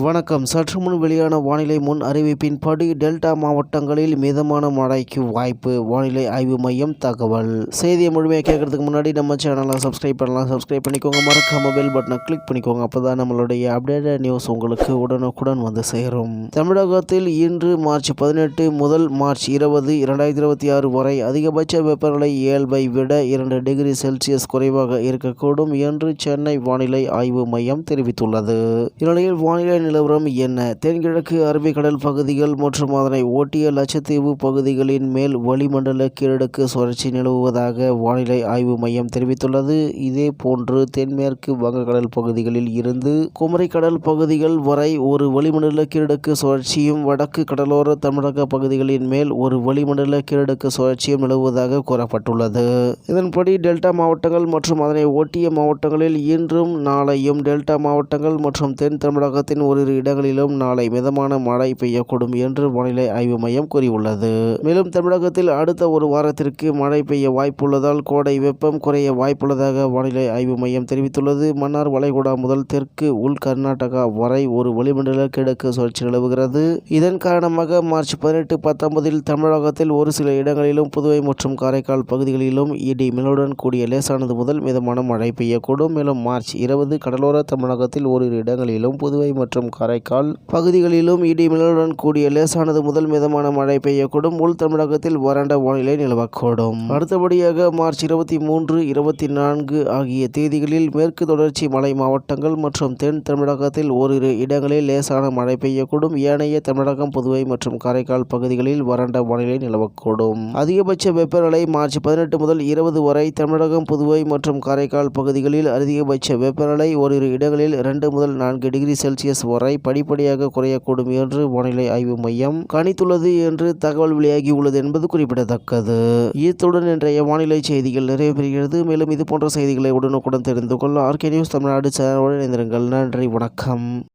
வணக்கம். சற்று முன் வெளியான வானிலை முன் அறிவிப்பின்படி டெல்டா மாவட்டங்களில் மிதமான மழைக்கு வாய்ப்பு. வானிலை ஆய்வு மையம் தகவல். செய்தியை முழுமையாக கேட்கறதுக்கு முன்னாடி நம்ம சேனலை சப்ஸ்கிரைப் பண்ணலாம். சப்ஸ்கிரைப் பண்ணிக்கோங்க. மறக்காம பெல் பட்டனை கிளிக் பண்ணிக்கோங்க. அப்பதான் நம்மளுடைய அப்டேட்டட் நியூஸ் உங்களுக்கு உடனுக்குடன் வந்து சேரும். தமிழகத்தில் இன்று மார்ச் 18 முதல் மார்ச் 20, 2026 வரை அதிகபட்ச வெப்பநிலை இயல்பை விட 2 டிகிரி செல்சியஸ் குறைவாக இருக்கக்கூடும் என்று சென்னை வானிலை ஆய்வு மையம் தெரிவித்துள்ளது. இந்நிலையில் வானிலை நிலவரம் என்ன? தென்கிழக்கு அரபிக்கடல் பகுதிகள் மற்றும் அதனை ஒட்டிய லட்சத்தீவு பகுதிகளின் மேல் வளிமண்டல கீழடுக்கு சுழற்சி நிலவுவதாக வானிலை ஆய்வு மையம் தெரிவித்துள்ளது. இதே போன்று தென்மேற்கு வங்கக்கடல் பகுதிகளில் இருந்து குமரிக்கடல் பகுதிகள் வரை ஒரு வளிமண்டல கீழடுக்கு சுழற்சியும் வடக்கு கடலோர தமிழக பகுதிகளின் மேல் ஒரு வளிமண்டல கீழடுக்கு சுழற்சியும் நிலவுவதாக கூறப்பட்டுள்ளது. இதன்படி டெல்டா மாவட்டங்கள் மற்றும் அதனை ஒட்டிய மாவட்டங்களில் இன்றும் நாளையும் டெல்டா மாவட்டங்கள் மற்றும் தென் தமிழகத்தின் ஓரிரு இடங்களிலும் நாளை மிதமான மழை பெய்யக்கூடும் என்று வானிலை ஆய்வு மையம் கூறியுள்ளது. மேலும் தமிழகத்தில் அடுத்த ஒரு வாரத்திற்கு மழை பெய்ய வாய்ப்புள்ளதால் கோடை வெப்பம் குறைய வாய்ப்புள்ளதாக வானிலை ஆய்வு மையம் தெரிவித்துள்ளது. மன்னார் வளைகுடா முதல் தெற்கு உள் கர்நாடகா வரை ஒரு வளிமண்டல கிழக்கு சுழற்சி நிலவுகிறது. இதன் காரணமாக மார்ச் 18, 19 தமிழகத்தில் ஒரு சில இடங்களிலும் புதுவை மற்றும் காரைக்கால் பகுதிகளிலும் இடி மின்னலுடன் கூடிய லேசானது முதல் மிதமான மழை பெய்யக்கூடும். மேலும் மார்ச் 20 கடலோர தமிழகத்தில் ஓரிரு இடங்களிலும் புதுவை மற்றும் காரைக்கால் பகுதிகளிலும் இடி மின்னலுடன் கூடிய லேசானது முதல் மிதமான மழை பெய்யக்கூடும். உள் தமிழகத்தில் வறண்ட வானிலை நிலவக்கூடும். அடுத்தபடியாக மார்ச் 23, 24 ஆகிய தேதிகளில் மேற்கு தொடர்ச்சி மலை மாவட்டங்கள் மற்றும் தென் தமிழகத்தில் ஓரிரு இடங்களில் லேசான மழை பெய்யக்கூடும். ஏனைய தமிழகம், புதுவை மற்றும் காரைக்கால் பகுதிகளில் வறண்ட வானிலை நிலவக்கூடும். அதிகபட்ச வெப்பநிலை மார்ச் 18 முதல் 20 வரை தமிழகம், புதுவை மற்றும் காரைக்கால் பகுதிகளில் அதிகபட்ச வெப்பநிலை ஓரிரு இடங்களில் 2 முதல் 4 டிகிரி செல்சியஸ் வரை படிப்படியாக குறையக்கூடும் என்று வானிலை ஆய்வு மையம் கணித்துள்ளது என்று தகவல் வெளியாகியுள்ளது என்பது குறிப்பிடத்தக்கது. இத்துடன் இன்றைய வானிலை செய்திகள் நிறைவு பெறுகிறது. மேலும் இது போன்ற செய்திகளை உடனுக்குடன் தெரிந்து கொள்ள ஆர்கே நியூஸ் தமிழ்நாடு சேனலுடன் இணைந்திருங்கள். நன்றி, வணக்கம்.